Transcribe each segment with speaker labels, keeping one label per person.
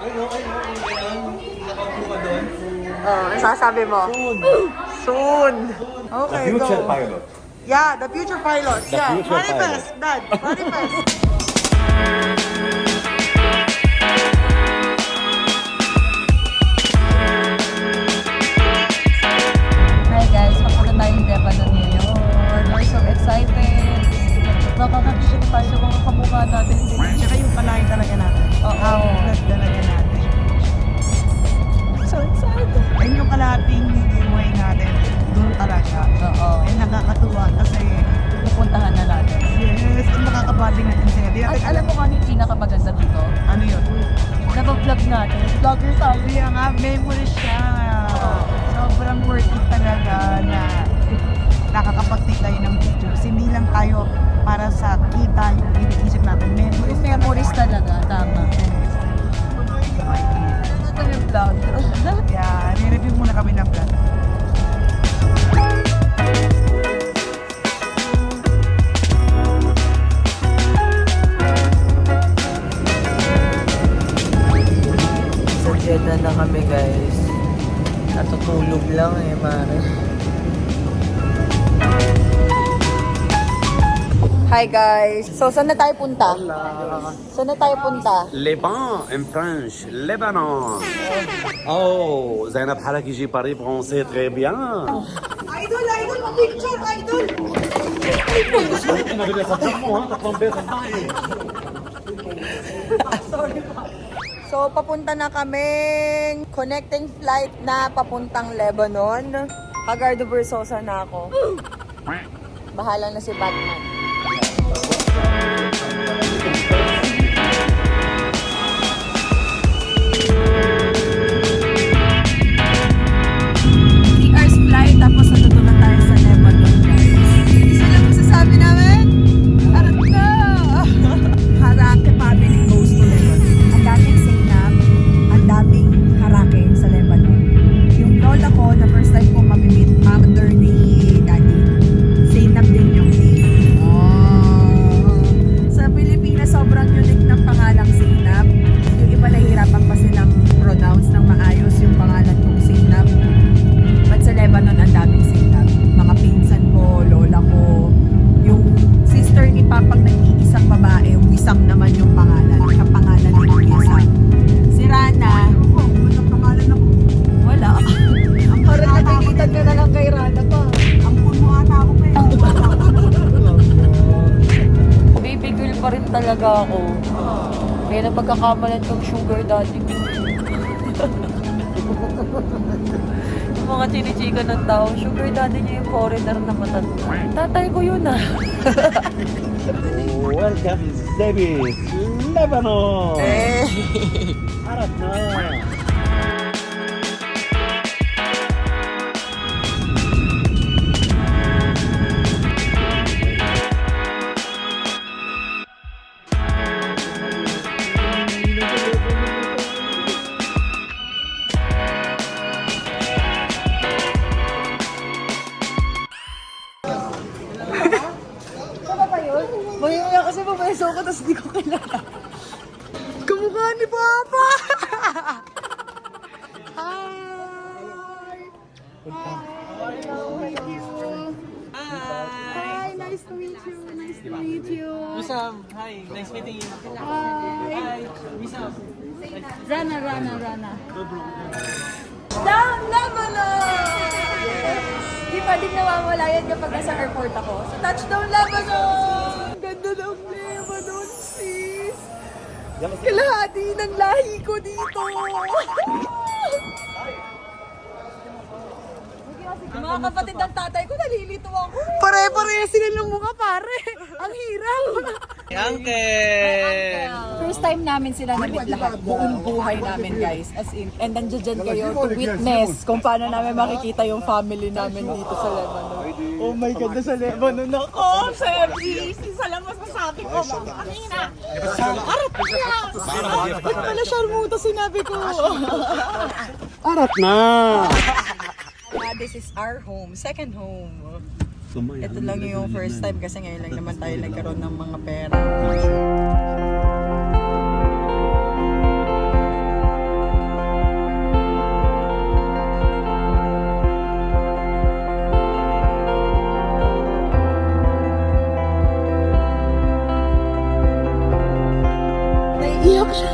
Speaker 1: Oh, ang sasabi mo? Soon. Okay,
Speaker 2: The future
Speaker 1: go.
Speaker 2: pilot.
Speaker 1: Yeah, the future pilot.
Speaker 2: The
Speaker 1: Yeah,
Speaker 2: future
Speaker 1: manifest, Dad. Manifest. Hi guys, papunta tayong Lebanon ngayon. We're so excited. Nakakakiship tayo sa mga kamukha natin. Tsaka yung palay talaga natin. Oo. Ang talaga natin. So excited. And yung kalating way natin, doon talaga. Oo. Eh nakakatuwa kasi pupuntahan na natin. Yes, and makakabanding natin sila. At alam mo kung ano yung pinakamaganda dito? Ano yun? Nabag-vlog natin. Vlogger tayo. Kaya nga, memory siya. Sobrang worth it talaga na nakakapag-take tayo ng pictures. Hindi lang tayo para sa kita yung iniisip natin. Memories, memories talaga. Tama. Ito yung vlog. Yeah, nireview muna kami ng vlog. Sa Jeddah na kami guys. Natutulog lang eh, mare. Hi guys! So, saan na tayo punta? Saan na tayo punta?
Speaker 2: Liban in French, Lebanon. Oh, Zainab حالك يجي باري فرونسي très bien.
Speaker 1: Idol! Idol! Picture! Idol! Sorry pa. So, papunta na kaming connecting flight na papuntang Lebanon. Hagardo Versosa na ako. Bahala na si Batman. Flight, tapos natuto na tayo sa Lebanon, guys. Isa lang masasabi namin, harap na! Harake family goes to Lebanon. Ang daming Zainab, ang daming Harake sa Lebanon. Yung lola ko, na first time ko mamimit, mother ni daddy, Zainab din yung name. Sa Pilipinas, sobrang unique ng pangalang Zainab. Yung iba nahihirapan pa silang pronounce ng maayos yung pangalan kong Zainab. Sa Lebanon, ang daming Zainab. Mga pinsan ko, lola ko, yung sister ni Papang nag-iisang babae, Wisam naman yung pangalan. Ang pangalan ni Wisam. Si Rana, anong pangalan ako? Wala. Parang natilitan ka na lang kay Rana pa. Ang puno ata ako pa Baby girl pa rin talaga ako. Kaya na pagkakamalan tong sugar daddy ko. Mga chinichika ng tao, sugar daddy niya yung foreigner na matanda. Tatay ko yun ah.
Speaker 2: Welcome David, Lebanon. Harap na.
Speaker 1: Mayroon kasi mabeso ko tapos di ko kilala. Kamukha ni Papa! Hi! Hi! Nice to meet you! Nice to meet you!
Speaker 3: Wisam, hi, nice meeting you.
Speaker 1: Hi!
Speaker 3: Wisam.
Speaker 1: Rana. Down Lebanon! Di pa din nawawala yan kapag nasa airport ako. So, touchdown Lebanon! Ganda ng Lebanon, sis! Kalahati ng lahi ko dito! Yung mga kapatid ng tatay ko, nalilito ako. Pare-pareha sila ng mukha, pare. Ang hirap.
Speaker 3: Uncle!
Speaker 1: First time namin sila na-meet lahat. Buong buhay namin, guys. As in, and nandiyan kayo to witness kung paano namin makikita yung family namin dito sa Lebanon. Oh my God, sa Lebanon ako! Sebi! Isa lang masasabi ko. Kanina! Arat niya! Ba't pala sharmuta sinabi ko?
Speaker 2: Arat na.
Speaker 1: This is our home, second home. Ito lang yung first time kasi ngayon lang naman tayo nagkaroon ng mga pera. siya.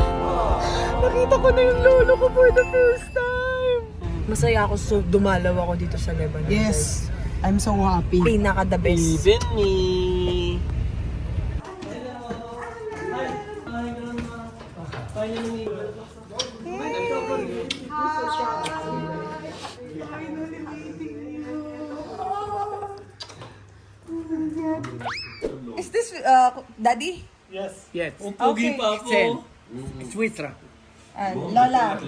Speaker 1: Nakita ko na yung lolo ko for the first time. Masaya ako, so dumalaw ako dito sa Lebanon.
Speaker 4: Yes, I'm so happy.
Speaker 1: Pinaka the best.
Speaker 3: Even me.
Speaker 1: Is this Daddy?
Speaker 3: Yes.
Speaker 1: Okay.
Speaker 3: Pa ako.
Speaker 4: Switzerland.
Speaker 1: Lola,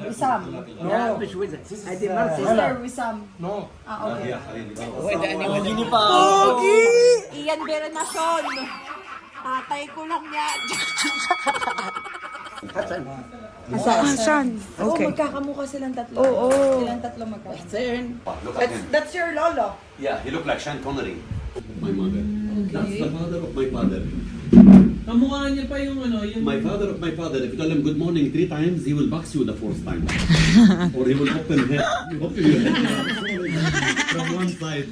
Speaker 1: Wissam.
Speaker 4: No, Switzerland. I did not say
Speaker 1: Sister Wissam.
Speaker 4: no.
Speaker 1: Okay.
Speaker 3: Gini pa ako.
Speaker 1: Ian Berenacion. Tatay ko lang yan. Hasan. Okay. Oh, magkakamukha silang tatlo. Oo. Silang tatlo magkakamukha. That's your lolo.
Speaker 2: Yeah, he looked like Sean Connery. My mother. That's the father of my father.
Speaker 3: Kamukha niya pa yung ano, yung...
Speaker 2: My father of my father, if you tell him good morning 3 times, he will box you the 4th time. Or he will open your head from one side.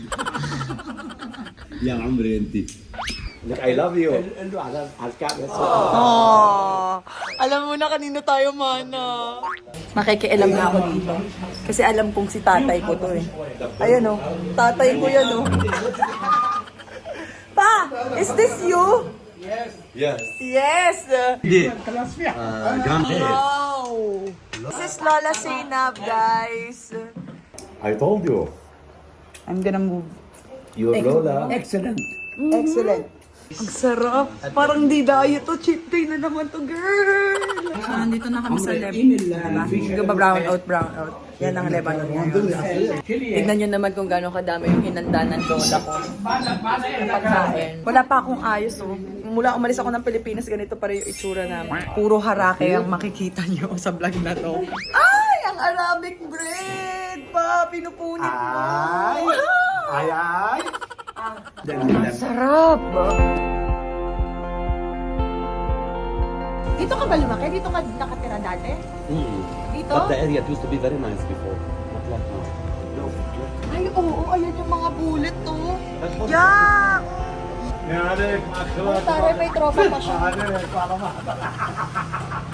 Speaker 2: يا عمري انت. I love you.
Speaker 1: Oh, alam mo na kanino tayo mana. Makikialam na ako dito. Kasi alam kong si tatay ko to eh. Ayan oh, tatay ko yan oh. Pa, is this you?
Speaker 2: Yes.
Speaker 1: Yes.
Speaker 2: Grande.
Speaker 1: Wow. This is Lola Zainab, guys.
Speaker 2: I told you.
Speaker 1: I'm gonna move.
Speaker 2: Your Lola.
Speaker 4: Excellent.
Speaker 1: Excellent. Ang sarap. Parang di diet to. Cheat day na naman to, girl. So, nandito na kami sa Lebanon. Brown out. Yan ang Lebanon ngayon. Tignan nyo naman kung gano'ng kadami yung hinanda ng lola ko. Pagkain. Wala pa akong ayos, oh. Mula umalis ako ng Pilipinas, ganito pa rin yung itsura namin. Puro harake ang makikita nyo sa vlog na to. Ay! Ang Arabic bread! Pa! Pinupunit mo!
Speaker 4: Ay.
Speaker 1: Sarap! Dito ka ba lumaki? Dito ka nakatira dati? Dito?
Speaker 2: But the area used to be very nice before. Not like now. No.
Speaker 1: Ay, oo. Ayan yung mga bullet, to. Yak! Oh, tare, may tropa pa siya.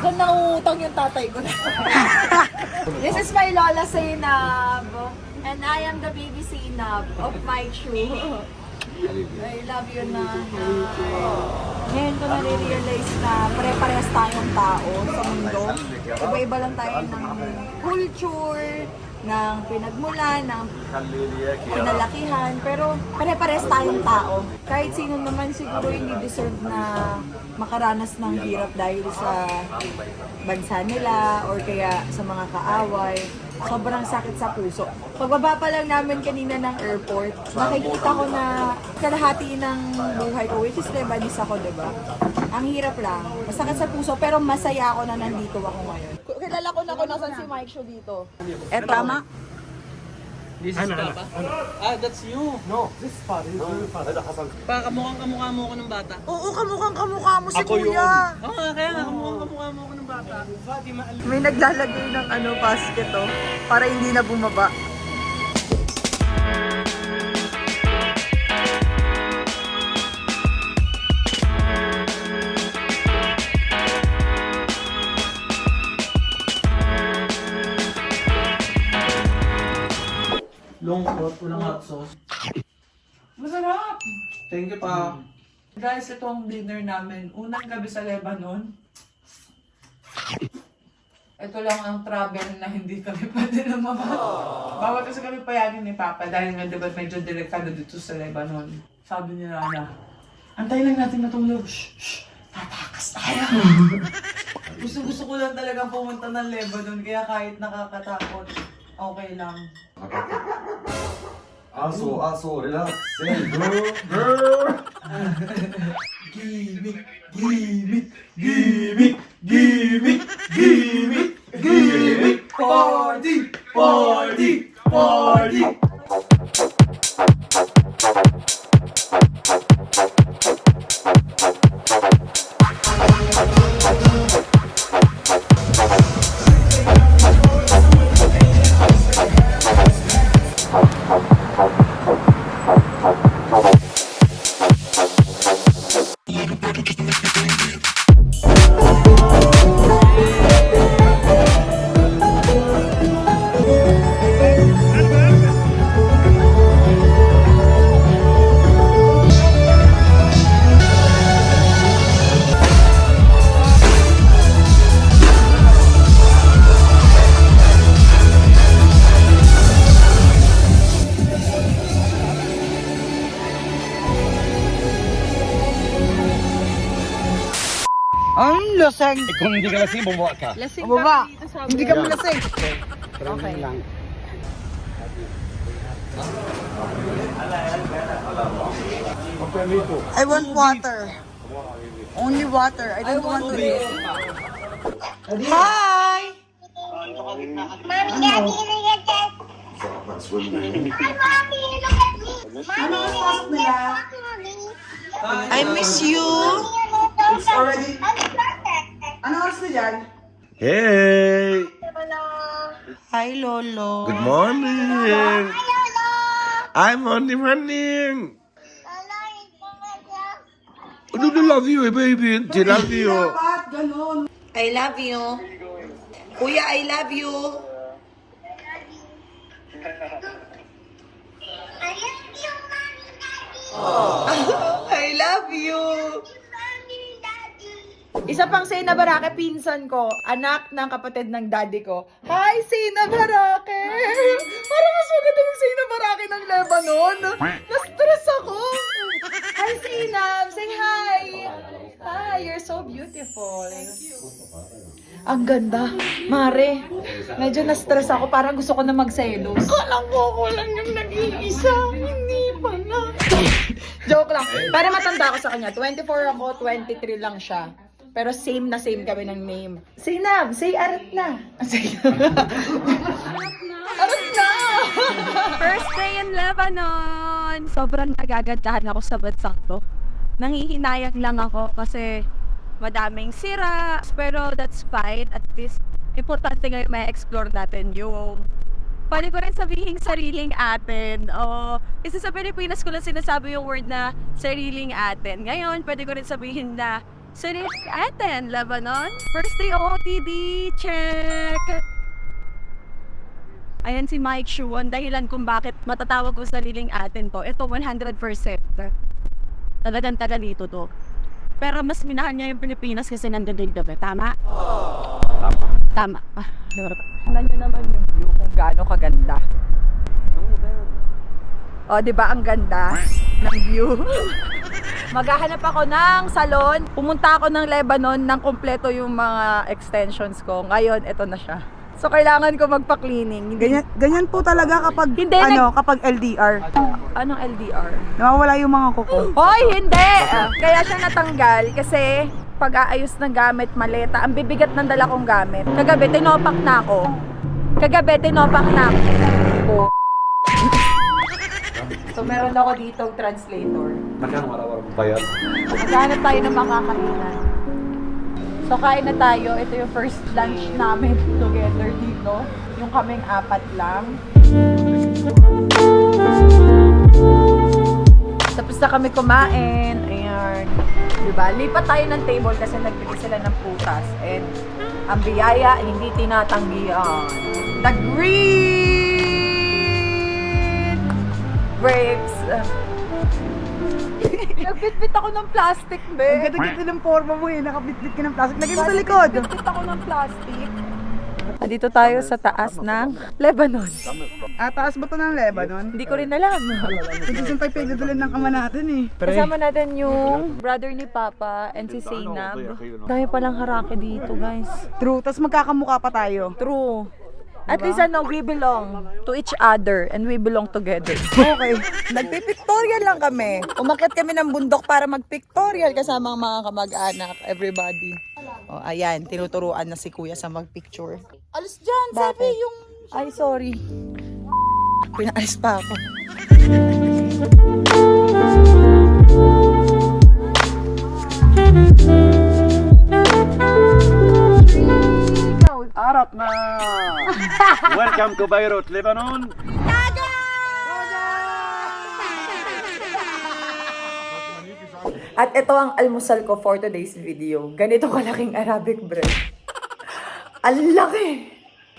Speaker 1: Diyan nauutang yung tatay ko. This is my Lola Zainab. And I am the baby Zainab of my true. I love you na. Ngayon ko nare-realize na pare-parehas tayong tao sa mundo. Iba-iba lang tayo ng culture, ng pinagmulan, ng pinalakihan, pero pare-parehas tayong tao. Kahit sino naman siguro hindi deserve na makaranas ng hirap dahil sa bansa nila or kaya sa mga kaaway. Sobrang sakit sa puso. Pagbaba pa lang namin kanina ng airport, nakikita ko na kalahati ng buhay ko, which is Lebanese ako, diba? Ang hirap lang. Masakit sa puso, pero masaya ako na nandito ako ngayon. Kilala ko na kung nasan si Mike Show dito. Tama?
Speaker 3: This is Papa? Ah, that's you.
Speaker 4: No, this is father.
Speaker 3: Pa, kamukha mo ako ng bata.
Speaker 1: Oo, kamukha mo si Kuya.
Speaker 3: Oo nga, kaya nga, kamukha mo ako ng bata.
Speaker 1: May naglalagay ng basket para hindi na bumaba.
Speaker 3: Longkot, walang hot sauce.
Speaker 1: Masarap!
Speaker 3: Thank you pa.
Speaker 1: Guys, ito ang dinner namin. Unang gabi sa Lebanon. Ito lang ang travel na hindi kami pwede lumabas. Bawal kasi kami payagin ni Papa dahil nga diba medyo delikado dito sa Lebanon. Sabi ni Nana, antay lang natin matulog. Shh! Tatakas tayo! Gusto ko lang talagang pumunta ng Lebanon kaya kahit nakakatakot, okay lang.
Speaker 2: Aso, relax. Hey, girl. Gimme. Party.
Speaker 1: laseng.
Speaker 4: Kung hindi ka lasing, bumuha ka.
Speaker 3: Lasing
Speaker 1: Baba.
Speaker 3: kami dito sa
Speaker 1: Hindi ka malaseng.
Speaker 3: Okay.
Speaker 1: I want water. Only water. I don't want to eat. Hi!
Speaker 5: Mommy, Daddy, look at that. Mommy, look at me. Mommy, Mommy.
Speaker 1: I miss you.
Speaker 5: It's already.
Speaker 1: Ano oras na dyan?
Speaker 2: Hey!
Speaker 1: Hi, Lolo.
Speaker 2: Good morning! I'm on the morning! I do love you, baby. I love you.
Speaker 1: Dapat ganun. I love you. Kuya, I love you. I love you. Isa pang Sina Barake, pinsan ko, anak ng kapatid ng daddy ko. Hi, Sina Barake! Parang mas maganda yung Sina Barake ng Lebanon. Na-stress ako. Hi, Sina! Say hi! Hi, you're so beautiful. Thank you. Ang ganda. Mare, medyo na-stress ako. Parang gusto ko na magselos. Alam mo ko lang yung nag-iisa. Hindi pala. Joke lang. Pero matanda ako sa kanya. 24 ako, 23 lang siya. Pero same na same kami ng name. Say Nab, say Arat na. Say Arat na!
Speaker 3: First day in Lebanon! Sobrang nagagandahan ako sa bansang to. Nangihinayang lang ako kasi madaming sira. Pero that's fine. At least, importante ngayon may explore natin yung pwede ko rin sabihin sariling atin. O, kasi sa Pilipinas ko lang sinasabi yung word na sariling atin. Ngayon, pwede ko rin sabihin na sariling atin, Lebanon. First day OOTD, check! Ayan si Mike Shuon, dahilan kung bakit matatawag ko sariling atin to. Ito 100%. Talagang tagalito to. Pero mas minahal niya yung Pilipinas kasi nandun din kami. Tama? Tama. Tignan nyo naman yung view kung gaano kaganda. O, di ba ang ganda ng view? Maghahanap ako ng salon. Pumunta ako ng Lebanon nang kumpleto yung mga extensions ko. Ngayon, ito na siya. So, kailangan ko magpa-cleaning.
Speaker 1: Ganyan po talaga kapag,
Speaker 3: Hindi,
Speaker 1: kapag LDR.
Speaker 3: Anong LDR?
Speaker 1: Nawawala yung mga kuko.
Speaker 3: Hoy, hindi! Kaya siya natanggal kasi pag-aayos ng gamit, maleta. Ang bibigat ng dala kong gamit. Kagabi, tinopak na ako. So, meron ako ditong translator. Maghanap tayo ng makakainan. So, kain na tayo. Ito yung first lunch namin together dito. Yung kaming apat lang. Tapos na kami kumain. Ayan. Diba? Lipat tayo ng table kasi nagbili sila ng prutas. And ang biyaya, hindi tinatanggihan. The green grapes. Nagbitbit ako ng plastic, be.
Speaker 1: Ang ganda-ganda ng forma mo eh. Nakabitbit ka ng plastic. Lagay mo sa likod.
Speaker 3: Nagbitbit ako ng plastic. Dito tayo sa taas ng Lebanon.
Speaker 1: Taas ba ito ng Lebanon?
Speaker 3: Hindi ko rin alam.
Speaker 1: Kung saan tayo pinagdadala ng ama natin eh.
Speaker 3: Kasama natin yung brother ni Papa and si Zainab. Dahil palang harake dito, guys.
Speaker 1: True. Tapos magkakamukha pa tayo.
Speaker 3: True. At least we belong to each other and we belong together.
Speaker 1: Okay. Nagpipictorial lang kami. Umakyat kami ng bundok para magpictorial kasama ang mga kamag-anak, everybody. O, ayan, tinuturuan na si Kuya sa magpicture. Alis dyan, sabi yung...
Speaker 3: Ay, sorry.
Speaker 1: Pinaalis pa ako.
Speaker 4: Arap na! Welcome to Beirut, Lebanon!
Speaker 3: At ito ang almusal ko for today's video. Ganito kalaking Arabic bread. Ang laki!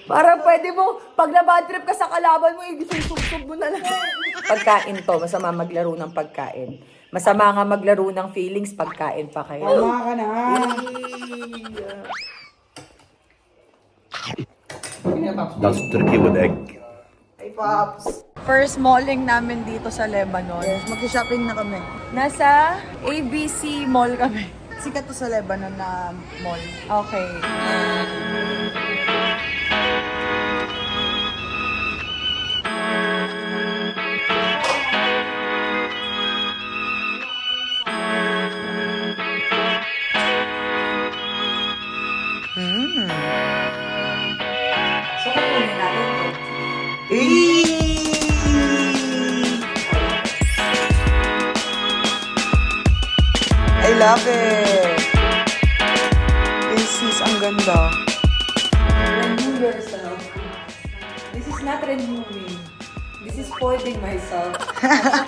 Speaker 3: Parang pwede mo, pag na-bad trip ka sa kalaban mo, isusubsob mo na lang. Pagkain to, masama maglaro ng pagkain. Masama nga maglaro ng feelings, pagkain pa kayo.
Speaker 1: Tama ka na.
Speaker 2: That's turkey with egg.
Speaker 1: Hey, Pops.
Speaker 3: First malling namin dito sa Lebanon.
Speaker 1: Yes, mag-shopping na kami.
Speaker 3: Nasa ABC Mall kami.
Speaker 1: Sikat to sa Lebanon na mall.
Speaker 3: Okay.
Speaker 1: So, kukunin natin to. I love it. This is ang ganda.
Speaker 6: Renew yourself. This is not renewing. This is spoiling myself.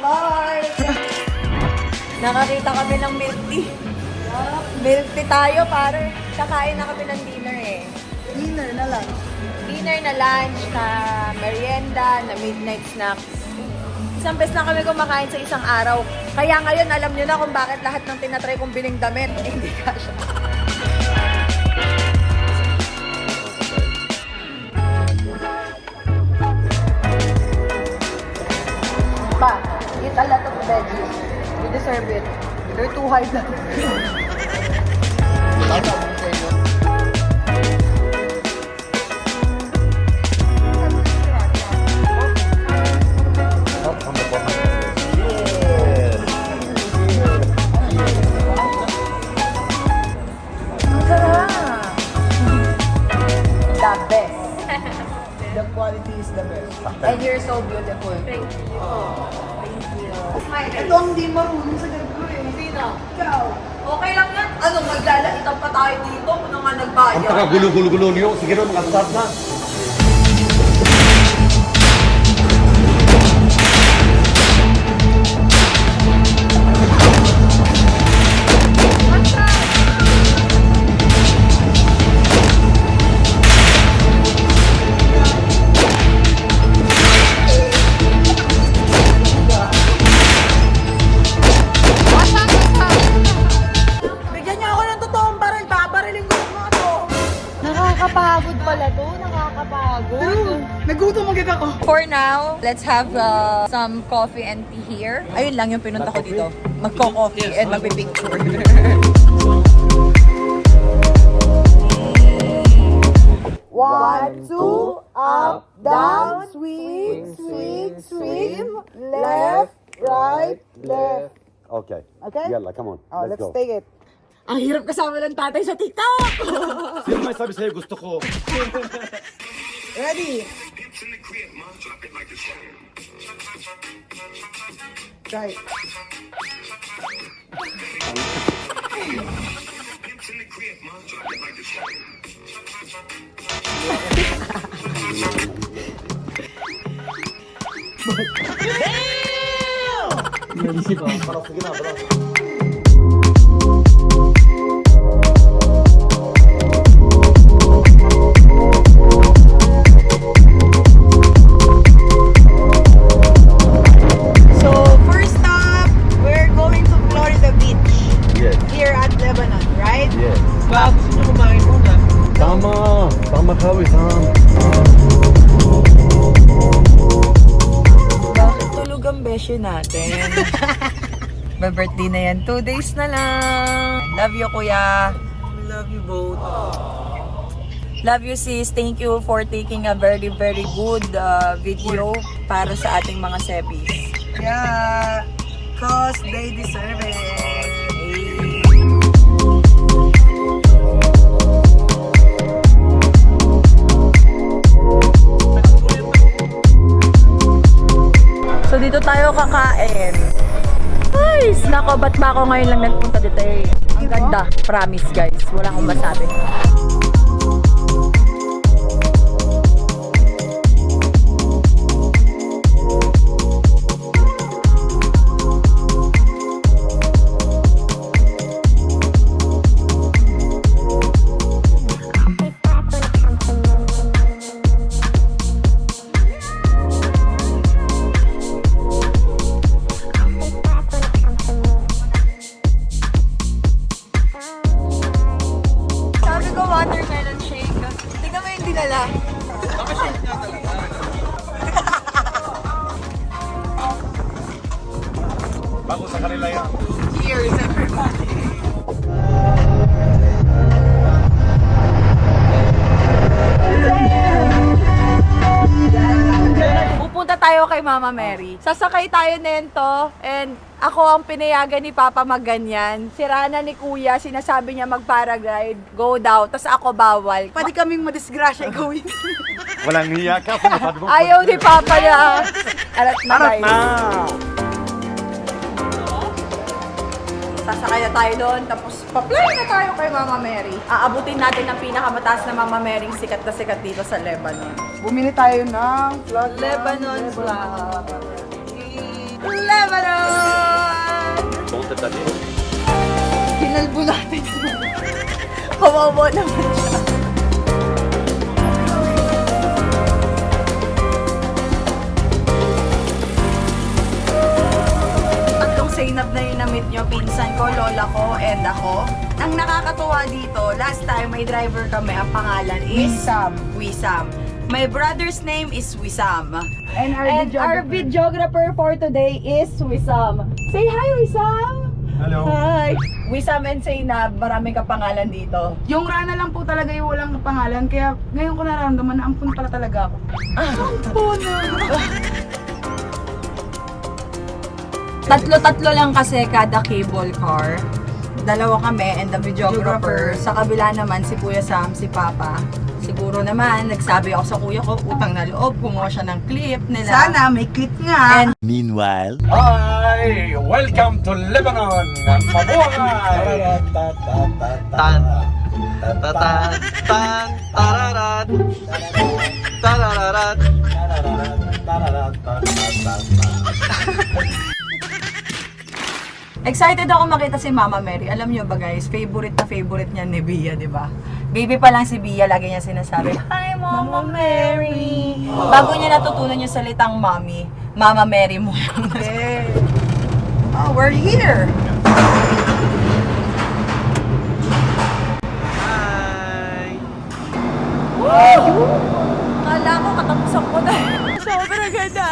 Speaker 6: Bye!
Speaker 3: Nakakita kami ng milk tea. Milk tea tayo, pare. Kakain na kami ng dinner eh.
Speaker 1: Dinner na lang.
Speaker 3: Dinner na lunch, na merienda, na midnight snacks. Isang beses na kami kumakain sa isang araw. Kaya ngayon, alam nyo na kung bakit lahat ng tinatry kong biling damit, hindi kasha. Pa, eat a lot of veggies. You deserve it. They're too high blood. The best.
Speaker 1: The quality is the best.
Speaker 3: And you're so beautiful.
Speaker 6: Thank you.
Speaker 1: Ito ang di marunong sa ganito eh.
Speaker 3: Sino?
Speaker 1: Ikaw.
Speaker 3: Okay lang yan. Ano, maglalaitan pa tayo dito kung naman nagbayad.
Speaker 2: Ang taga-gulo-gulo-gulo niyo. Sige na, mga start na.
Speaker 1: Bigyan niyo ako ng totoong baril. Babariling ko mga to.
Speaker 3: Nakakapagod pala to. Nakakapagod.
Speaker 1: Nagutom agad ako.
Speaker 3: For now, let's have some coffee and tea here. Ayun lang yung pinunta ko dito. Magko-coffee and magpipicture.
Speaker 1: One, two, up, down, swing, swing, swing, left, right, left.
Speaker 2: Okay.
Speaker 1: Okay?
Speaker 2: Yalla, come on.
Speaker 1: Oh,
Speaker 2: Let's
Speaker 1: let's
Speaker 2: go.
Speaker 1: take it.
Speaker 3: Ang hirap kasama ng tatay sa TikTok!
Speaker 2: Sino may sabi sa'yo gusto ko?
Speaker 1: Ready? Try.
Speaker 2: Sige na, bro.
Speaker 1: So, first stop, we're going to Florida Beach.
Speaker 2: Yes,
Speaker 1: Here at Lebanon, right?
Speaker 2: yes. Tama! Tama ka, Wissam.
Speaker 3: Bakit tulog ang besyo natin? Birthday na yan. 2 days na lang. Love you, kuya.
Speaker 1: Love you both.
Speaker 3: Love you, sis. Thank you for taking a very, very good video para sa ating mga sebis.
Speaker 1: Yeah, cause they deserve it.
Speaker 3: So, dito tayo kakain. Guys, nako, ba't ba ako ngayon lang nagpunta dito eh? Ang ganda. Promise, guys. Wala akong masabi. Sabi ko watermelon shake. Tingnan mo yung dinala.
Speaker 2: Bago sa kanila yan.
Speaker 3: Cheers, everybody. Mama Mary. Sasakay tayo nento and ako ang pinayagan ni Papa magganyan. Sira na ni Kuya, sinasabi niya mag-paraglide, go daw, tas ako bawal. Pwede kaming madisgrasya gawin.
Speaker 4: Walang hiya ka, pumatad mo.
Speaker 3: Ayaw ni Papa na. Arat na guys. Sasakay na tayo doon, tapos pa-fly na tayo kay Mama Mary. Aabutin natin ang pinakamataas na Mama Mary sikat na sikat dito sa Lebanon.
Speaker 1: Bumili tayo ng flag.
Speaker 3: Lebanon flag. Lebanon! Hinalbo natin. Kawawa naman siya. Tatlong Zainab na yung na-meet nyo. Pinsan ko, lola ko, and ako. Ang nakakatuwa dito, last time may driver kami, ang pangalan is Wisam. My brother's name is Wisam.
Speaker 1: And
Speaker 3: Our videographer for today is Wisam. Say hi, Wisam!
Speaker 4: Hello.
Speaker 3: Hi! Wisam and Zainab, maraming kapangalan dito.
Speaker 1: Yung Rana lang po talaga yung walang pangalan, kaya ngayon ko nararamdaman na ampun pala talaga ako.
Speaker 3: Tatlo-tatlo lang kasi kada cable car. Dalawa kami and the videographer. Sa kabila naman si Kuya Sam, si Papa. Siguro naman, nagsabi ako sa kuya ko, utang na loob, kumuha siya ng clip nila.
Speaker 1: Sana may clip nga.
Speaker 3: And
Speaker 4: Meanwhile, hi! Welcome to Lebanon! Mabuhay! Tan! Tatatan! Tan! Tararat! Tararat!
Speaker 3: excited ako makita si Mama Mary. Alam niyo ba guys, favorite na favorite niya ni Bia, di ba? Baby pa lang si Bia, lagi niya sinasabi, hi Mama Mary! Bago niya natutunan yung salitang mommy, Mama Mary mo. Oh, we're here!
Speaker 4: Hi!
Speaker 3: Kala ko katapusan ko na. Sobrang ganda.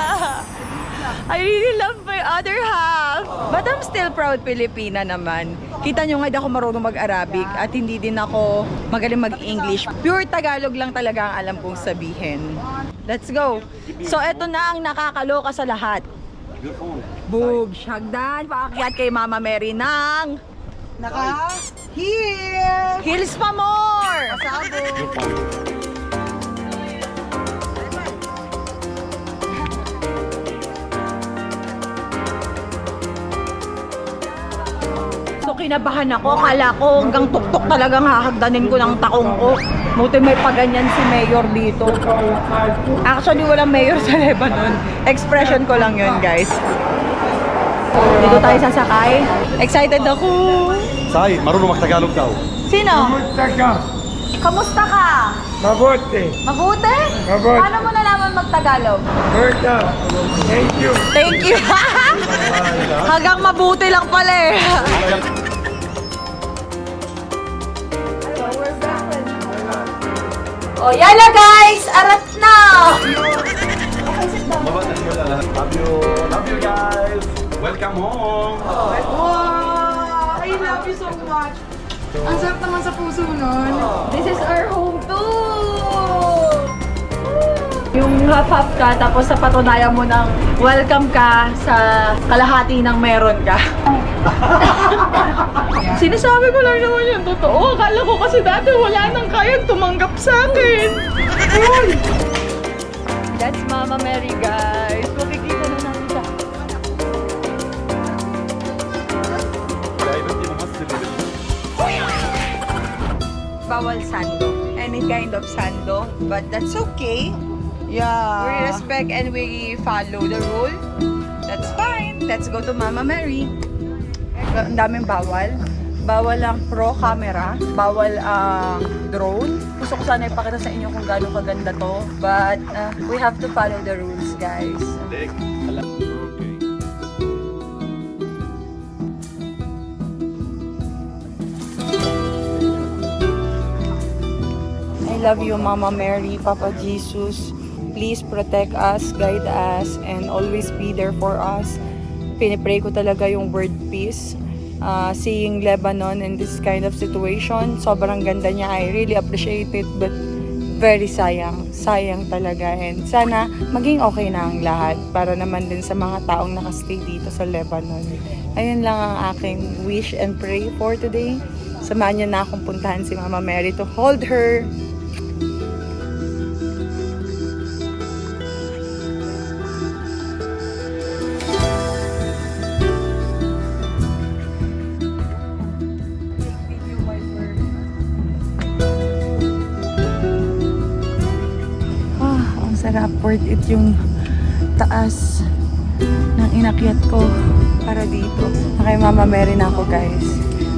Speaker 3: I really love my other half. But I'm still proud Pilipina naman. Kita nyo nga di ako marunong mag-Arabic at hindi din ako magaling mag-English. Pure Tagalog lang talaga ang alam kong sabihin. Let's go. So eto na ang nakakaloka sa lahat. Boom! Hagdan, paakyat kay Mama Mary ng Hills pa more! So kinabahan ako, akala ko hanggang tuktok talagang hahagdanin ko ng takong ko. Buti may paganyan si Mayor dito. Actually walang Mayor sa Lebanon. Expression ko lang yun guys. Dito tayo sasakay. Excited ako.
Speaker 4: Sai, marunong mag-Tagalog daw.
Speaker 3: Sino? Kamusta ka?
Speaker 7: Mabuti.
Speaker 3: Mabuti?
Speaker 7: Mabuti.
Speaker 3: Paano mo nalaman mag-Tagalog?
Speaker 7: Berta. Thank you.
Speaker 3: Thank you. Hanggang mabuti lang pala eh. Oh, yala guys! Arat na!
Speaker 4: Love you guys! Welcome home!
Speaker 1: Wow! I love you so much. Ang sarap naman sa puso nun.
Speaker 3: This is our home too! Yung half-half ka, tapos sa patunayan mo ng welcome ka sa kalahati ng meron ka. Sinasabi ko lang naman yung totoo. Akala ko kasi dati wala nang kayang tumanggap sa akin. That's Mama Mary guys. Makikita na namin siya. Bawal sando. Any kind of sando. But that's okay.
Speaker 1: Yeah.
Speaker 3: We respect and we follow the rule. That's fine. Let's go to Mama Mary. Ang daming bawal. Bawal ang pro camera. Bawal ang drone. Gusto ko sana ipakita sa inyo kung gaano kaganda to. But we have to follow the rules, guys. I love you, Mama Mary, Papa Jesus. Please protect us, guide us, and always be there for us. Pinipray ko talaga yung word peace. Seeing Lebanon in this kind of situation, sobrang ganda niya. I really appreciate it, but
Speaker 6: very sayang. Sayang talaga. And sana maging okay na ang lahat para naman din sa mga taong nakastay dito sa Lebanon. Ayun lang ang aking wish and pray for today. Samahan niyo na akong puntahan si Mama Mary to hold her. Ang sarap. Worth it yung taas ng inakyat ko para dito. Kay Mama Mary na ako, guys.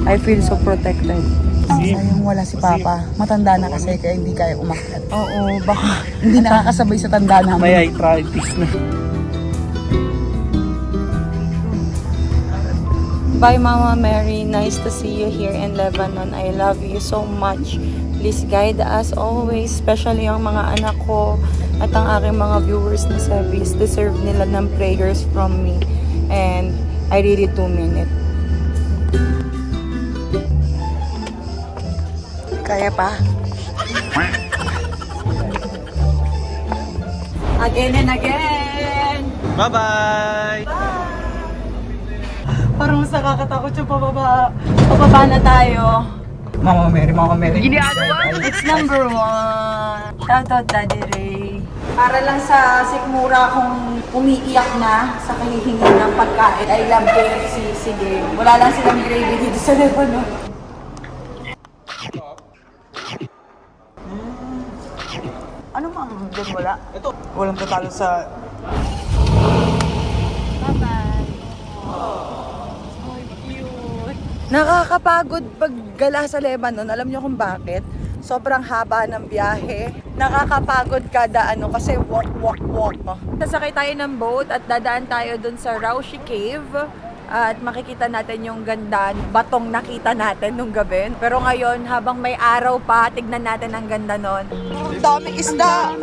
Speaker 6: I feel so protected. Sayang wala si Papa. Matanda na kasi kaya hindi kaya umakyat. Oo, baka hindi nakakasabay sa tanda namin.
Speaker 7: May arthritis na.
Speaker 6: Bye, Mama Mary. Nice to see you here in Lebanon. I love you so much. Please guide us always, especially ang mga anak ko at ang aking mga viewers na service. Deserve nila ng prayers from me. And I really do mean it. Kaya pa? Again and again!
Speaker 4: Bye-bye!
Speaker 6: Parang mas nakakatakot yung pababa. Pababa na tayo.
Speaker 7: Mama Mary, Mama Mary.
Speaker 6: It's number 1. Shoutout Daddy Ray. Para lang sa sikmura kung umiiyak na sa kahihingi ng pagkain. I love KFC. Sige. Wala lang silang gravy dito sa Lebanon. Ano ma'am? Doon wala?
Speaker 7: Ito, walang tatalo sa...
Speaker 6: Nakakapagod paggala sa Lebanon. Alam niyo kung bakit? Sobrang haba ng biyahe. Nakakapagod kada kasi walk. Sasakay tayo ng boat at dadaan tayo dun sa Raushi Cave. At makikita natin yung ganda, batong nakita natin nung gabi. Pero ngayon, habang may araw pa, tignan natin ang ganda nun. Daming isda!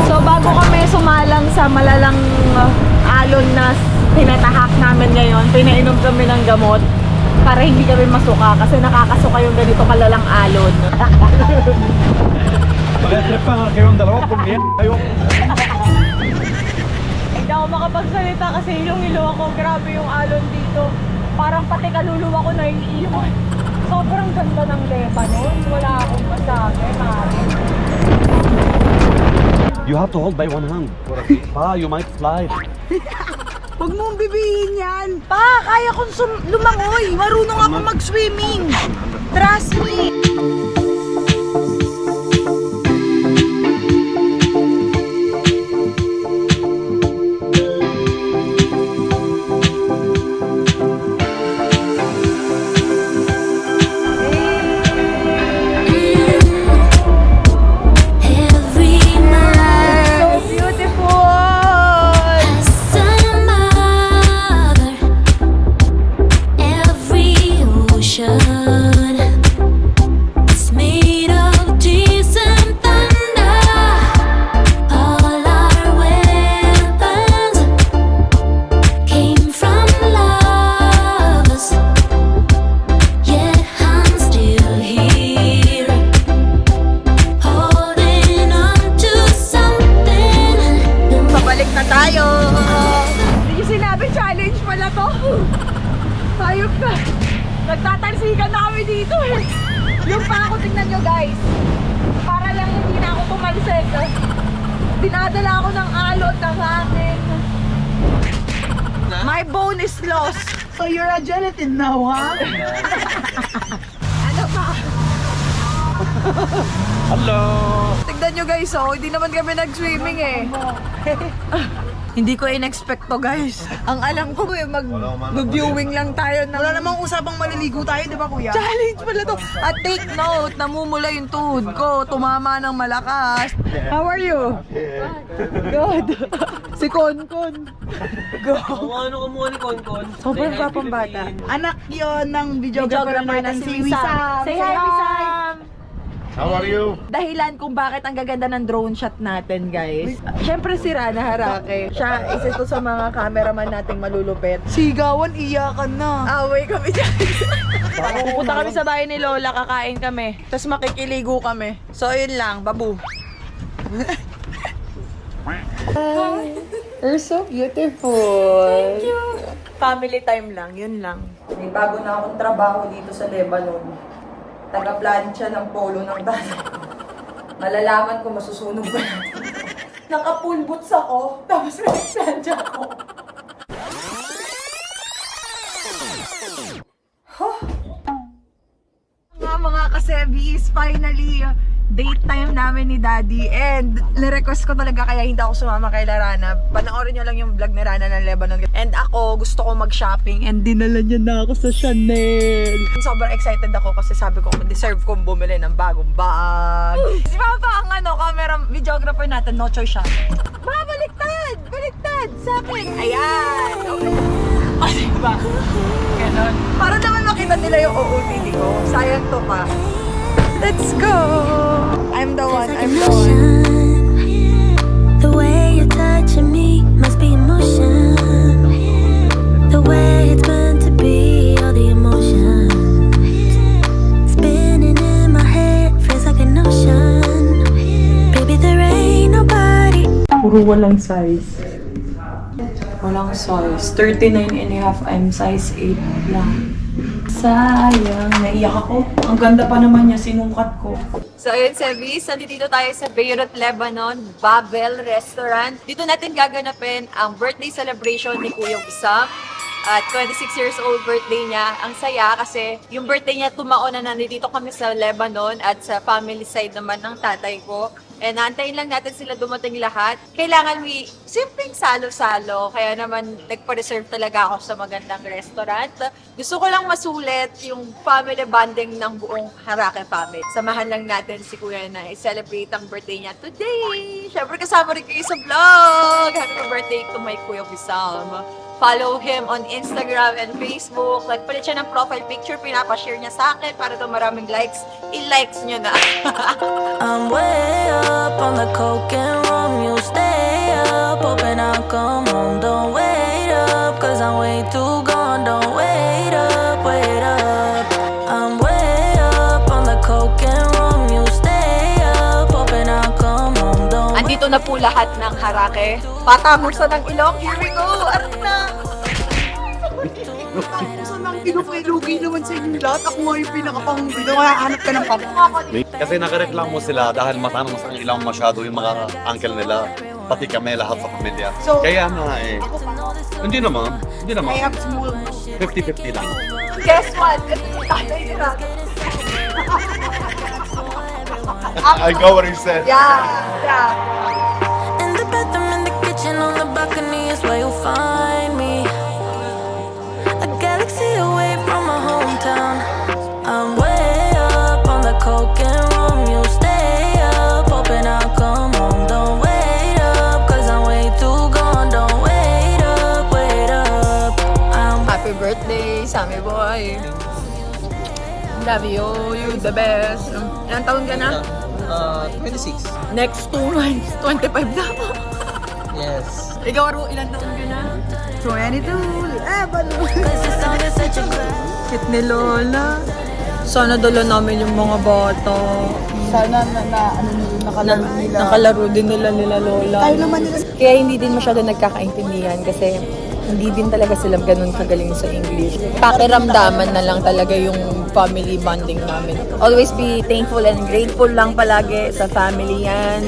Speaker 6: So bago kami sumalang sa malalang alon na pinatahak namin ngayon, pinainom kami ng gamot para hindi kami masuka kasi nakakasuka yung ganito kalalang alon.
Speaker 4: Pag-trip pa nga kayong dalawa kung kayo.
Speaker 6: Hindi ako makapagsalita kasi yung ilo ako, grabe yung alon dito. Parang pati kaluluwa ko na iiwan. Sobrang ganda ng Lebanon. Wala akong masabi, Mari.
Speaker 4: You have to hold by one hand. You might slide.
Speaker 6: Huwag mong bibihin yan. Pa, kaya kong lumangoy. Marunong ako mag-swimming. Trust me. Hayop ka! Nagtatalsikan na kami dito eh! Yung pa ako, tingnan nyo guys! Para lang hindi na ako tumalsik. Dinadala ako ng alon, ng hangin. My bone is lost!
Speaker 1: So you're a gelatin now, ha?
Speaker 6: Ano pa?
Speaker 4: Hello!
Speaker 6: Tignan nyo guys, hindi naman kami nag-swimming eh. Hindi ko in-expect to guys. Ang alam ko mag-viewing lang tayo ng...
Speaker 1: Wala namang usapang maliligo tayo, di ba kuya?
Speaker 6: Challenge pala to. At take note, namumula yung tuhod ko. Tumama ng malakas. How are you? Good. Si Konkon. Go.
Speaker 1: Ano ka muna ni Konkon?
Speaker 6: Sobrang gwapang bata.
Speaker 1: Anak yon ng videographer natin, si Wisam.
Speaker 6: Say hi, Wisam.
Speaker 4: How are you?
Speaker 6: Dahilan kung bakit ang gaganda ng drone shot natin, guys. Siyempre si Rana Harake. Siya, isa ito sa mga cameraman nating malulupit.
Speaker 7: Sigawan, iyakan na.
Speaker 6: Away kami dyan. Pupunta kami sa bahay ni Lola, kakain kami. Tapos makikiligo kami. So, yun lang, babu. You're so beautiful. Thank you. Family time lang, yun lang. May bago na akong trabaho dito sa Lebanon. Taga-plancha ng polo ng tatay. Malalaman ko masusunog ba natin. Naka-full boots ako, tapos may plancha ako. Mga kasebis, finally, date time namin ni Daddy. And na-request ko talaga kaya hindi ako sumama kay Rana. Panoorin nyo lang yung vlog ni Rana ng Lebanon. And ako, gusto ko mag-shopping and dinala niya na ako sa Chanel. Sobrang excited ako kasi sabi ko, deserve kong bumili ng bagong bag. Si Papa ang camera, videographer natin, no choice siya. Baliktad! Baliktad! Sa akin! Ayan! Okay. O, diba? Ganon. Para naman makita nila yung OOTD ko. Sayang to pa. Let's go! I'm the one, I'm the one.
Speaker 8: The way you're touching me must be emotion. The way it's meant to be, all the emotion. Spinning in my head, feels like an ocean. Baby, there ain't nobody.
Speaker 6: Puro walang size. Walang size. 39.5, I'm size 8 lang. Sayang, naiyak ako. Ang ganda pa naman niya, sinukat ko.
Speaker 3: So ayun, Sebis, nandito tayo sa Beirut, Lebanon, Babel Restaurant. Dito natin gaganapin ang birthday celebration ni Kuya Wissam. At 26 years old birthday niya. Ang saya kasi yung birthday niya tumaon na nandito kami sa Lebanon at sa family side naman ng tatay ko. And naantayin lang natin sila dumating lahat. Kailangan may simpleng salo-salo. Kaya naman nagpa-reserve talaga ako sa magandang restaurant. Gusto ko lang masulit yung family bonding ng buong Harake family. Samahan lang natin si Kuya na i-celebrate ang birthday niya today. Siyempre kasama rin kayo sa vlog. Happy birthday to my Kuya Wissam. Follow him on Instagram and Facebook. Nagpalit siya ng profile picture, pinapashare niya sa akin para daw maraming likes. I-likes niyo na.
Speaker 8: I'm way up on the coke and rum. You stay up, hoping I'll come home. Don't wait up, cause I'm way too gone. Don't wait up, wait up. I'm way up on the coke and rum. You stay up, hoping I'll come home. Don't
Speaker 3: Andito na po lahat ng Harake. Patamursa ng ilong. Here we go! Arat na!
Speaker 7: Saan ang kinukilugi naman sa inyo lahat? Ako nga yung pinakapanggulo. Kaya hanap ka ng
Speaker 2: Kasi nakareklamo sila dahil matanong sa ilang masyado yung mga uncle nila. Pati kami lahat sa pamilya.
Speaker 7: So,
Speaker 2: Kaya na Hindi naman.
Speaker 7: I have small.
Speaker 2: 50-50 lang.
Speaker 3: Guess what? Ito yung tatay ni Rana.
Speaker 4: I go where he said.
Speaker 3: Yeah.
Speaker 8: in the bathroom, in the kitchen, on the balcony is where you'll find me. A galaxy away from my hometown. I'm way up on the coke and rum. You stay up, hoping I'll come home. Don't wait up, cause I'm way too gone. Don't wait up, wait up.
Speaker 6: Happy birthday, Sammy boy. Love you, you the best. Ilang taon ka na?
Speaker 7: 26.
Speaker 6: Next 2 months, 25 na ako.
Speaker 7: Yes.
Speaker 6: Ikaw, Aro, ilang taon ka na?
Speaker 7: 22.
Speaker 8: Cause this song is such a good.
Speaker 6: Kit ni Lola. Sana dala namin yung mga bata.
Speaker 7: Sana nakalaro nila.
Speaker 6: Nakalaro din nila Lola.
Speaker 7: Tayo naman nila.
Speaker 6: Kaya hindi din masyado nagkakaintindihan kasi hindi din talaga sila ganun kagaling sa English. Pakiramdaman na lang talaga yung family bonding namin. Always be thankful and grateful lang palagi sa family yan,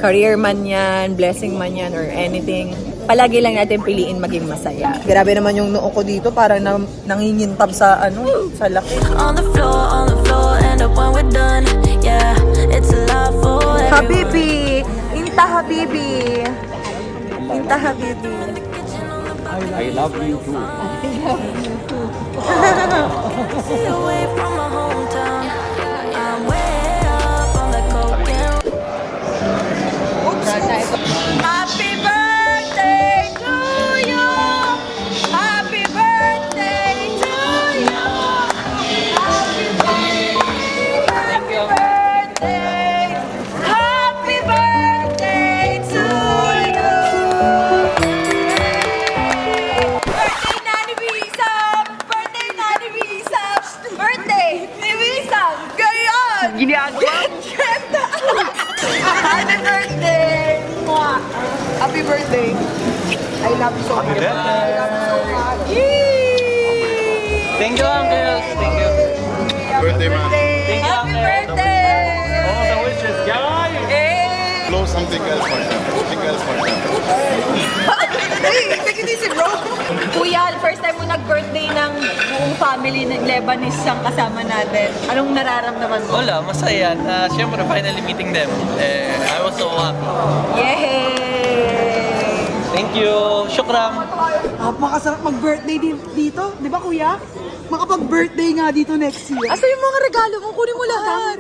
Speaker 6: career man yan, blessing man yan, or anything. Palagi lang natin piliin maging masaya. Grabe naman yung noo ko dito, parang nangingintab sa sa laki.
Speaker 8: On the floor, end up when we're done. Yeah, it's a lot for everyone.
Speaker 6: Habibi! Inta Habibi! Inta Habibi!
Speaker 4: I love you too.
Speaker 8: Stay away from my hometown. I'm way up on the coke and
Speaker 6: Happy birthday to you! Happy birthday to you! Happy birthday! Happy birthday!
Speaker 7: I love you so much. I love you so much.
Speaker 9: Thank you, Uncle. Thank you.
Speaker 5: Birthday, man.
Speaker 6: Happy birthday!
Speaker 4: All the wishes, guys!
Speaker 5: Blow something else for them. Something else for them.
Speaker 7: Hey, take it easy, bro.
Speaker 6: Kuya, first time mo nag-birthday ng buong family ng Lebanese ang kasama natin. Anong nararamdaman mo?
Speaker 9: Wala, masaya. Siyempre, finally meeting them. I was so happy.
Speaker 6: Yay!
Speaker 9: Thank you. Shukran.
Speaker 7: Napakasarap mag-birthday dito. Di ba, kuya? Makapag-birthday nga dito next year.
Speaker 6: Asa yung mga regalo mo? Kunin mo lahat.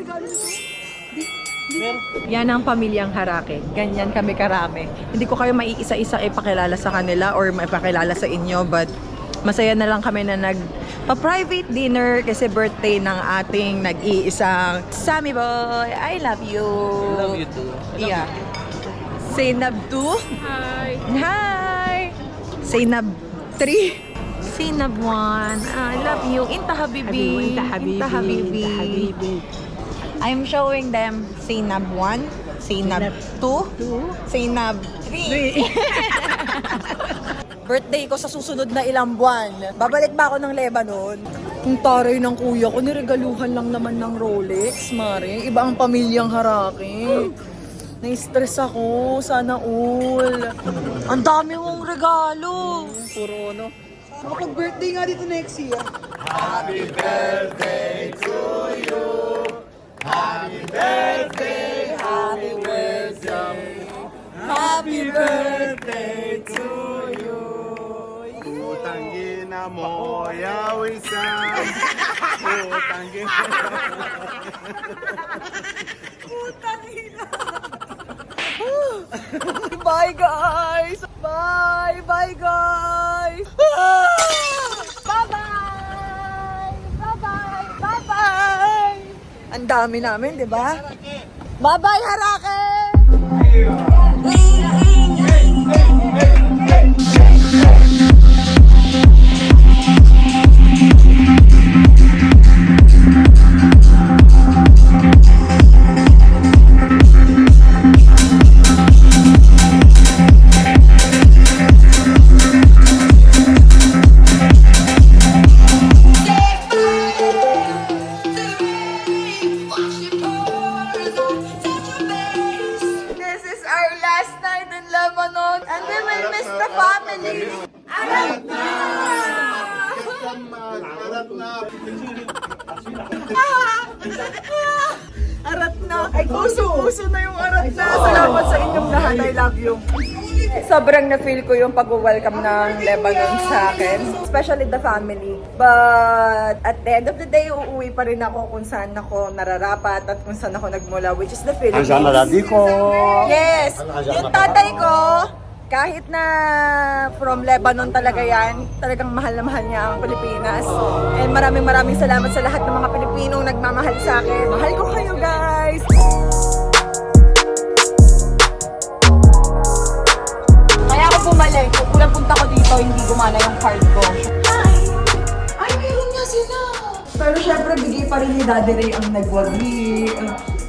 Speaker 6: Yan ang pamilyang Harake. Ganyan kami karami. Hindi ko kayo maiisa-isa ipakilala sa kanila or maipakilala sa inyo, but masaya na lang kami na nagpa-private dinner kasi birthday ng ating nag-iisang Sammy Boy. I love you.
Speaker 9: Love you too.
Speaker 6: Yeah. Zainab 2. Hi. Hi. Zainab 3. Zainab 1. I love you. Inta Habibi. Inta Habibi. I'm showing them Zainab 1, Zainab 2, Zainab 3. Birthday ko sa susunod na ilang buwan. Babalik ba ako ng Lebanon? Kung taray ng kuya ko, niregaluhan lang naman ng Rolex, Mare. Iba ang pamilyang Harake. Na-stress ako. Sana all. Ang dami mong regalo. Puro ano.
Speaker 7: Makapag-birthday nga dito next year.
Speaker 6: Happy birthday to you. Happy birthday, happy birthday. Happy birthday to you.
Speaker 5: Utangina mo, yawisan. Utangina.
Speaker 6: Bye guys! Bye! Bye guys! Bye-bye! Bye-bye! Bye-bye! Ang dami namin, di ba? Bye-bye, Harake! This is our last night in Lebanon and we will miss the family. Arat na! Arat na! Ay, puso na yung arat na. Salamat sa inyong lahat. I love you. Sobrang na-feel ko yung pag-welcome ng Lebanon sa akin. Especially the family. But at the end of the day, uuwi pa rin ako kung saan ako nararapat at kung saan ako nagmula, which is the Philippines. Yes! Yung tatay ko, kahit na from Lebanon talaga yan, talagang mahal na mahal niya ang Pilipinas. And maraming salamat sa lahat ng mga Pilipinong nagmamahal sa akin. Mahal ko kayo, guys! Kaya ako bumalik. Kung punta ko dito, hindi gumana yung card ko. Ay, meron niya sila! Pero syempre, bigay pa rin ni Daddy Ray ang nagwagi.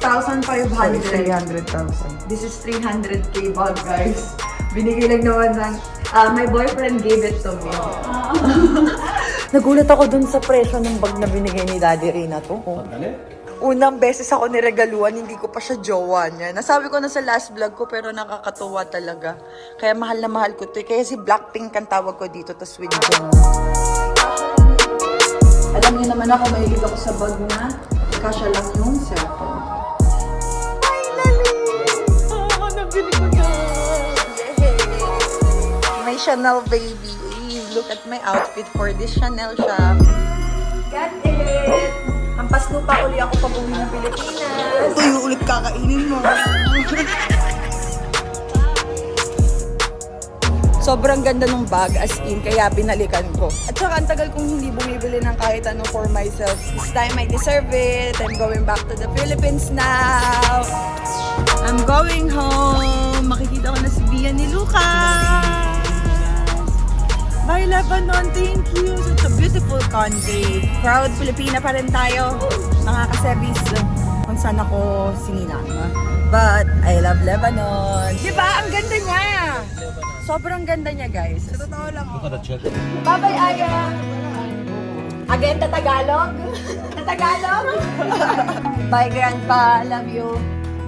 Speaker 6: 1,500. 300,000. This is 300k bag, guys. Binigay lang naman ng... my boyfriend gave it to me. Nagulat ako dun sa presyo ng bag na binigay ni Daddy Ray na to. Unang beses ako niregaluan, hindi ko pa siya jowa niya. Nasabi ko na sa last vlog ko, pero nakakatuwa talaga. Kaya mahal na mahal ko to. Kaya si Blackpink ang tawag ko dito, tas with Jung. Alam niyo naman ako, mahilig ako sa bag na kasya lang yung cellphone. Finally! Oh, nabili ko na! My Chanel baby. Look at my outfit for this Chanel shop. Got it! Hampas lupa uli ako pag-uwi ng Pilipinas.
Speaker 7: Tuyo ulit kakainin mo.
Speaker 6: Sobrang ganda ng bag, as in, kaya binalikan ko. At saka ang tagal kong hindi bumibili ng kahit ano for myself. This time I deserve it. I'm going back to the Philippines now. I'm going home. Makikita ko na si Bia ni Lucas. Bye, Lebanon. Thank you. Such a beautiful country. Proud Filipina pa rin tayo. Mga kasebis, kung saan ako sinina. But I love Lebanon. Diba? Ang ganda niya. Sobrang ganda niya, guys.
Speaker 7: Sa totoo lang,
Speaker 2: Look at the check.
Speaker 6: Bye-bye, Aya! Again, Tagalog? Tagalog? Bye, Grandpa. Love you.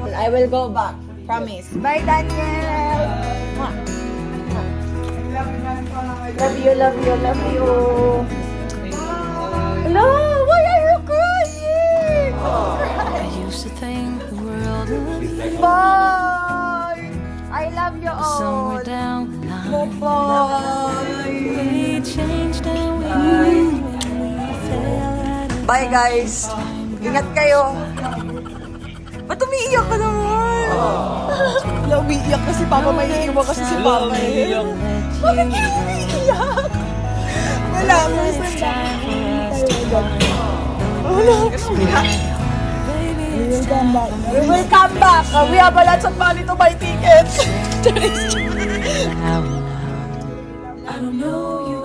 Speaker 6: I will go back. Promise. Bye, Daniel! Mwah. Love you, love you, love you. Hello, why are you crying?
Speaker 8: I used to think the world would
Speaker 6: Bye! I love you all.
Speaker 8: somewhere down the line.
Speaker 6: Bye!
Speaker 8: We changed and we knew when we fell at it.
Speaker 6: Bye, guys. Ingat kayo. Ba't umiiyak ka naman?
Speaker 7: wala, umiiyak kasi Papa, may iiwan kasi si Papa eh.
Speaker 6: Bakit ka umiiyak?
Speaker 7: Wala, first time
Speaker 6: We will come back. We have a lot of money to buy tickets.
Speaker 8: I don't know you.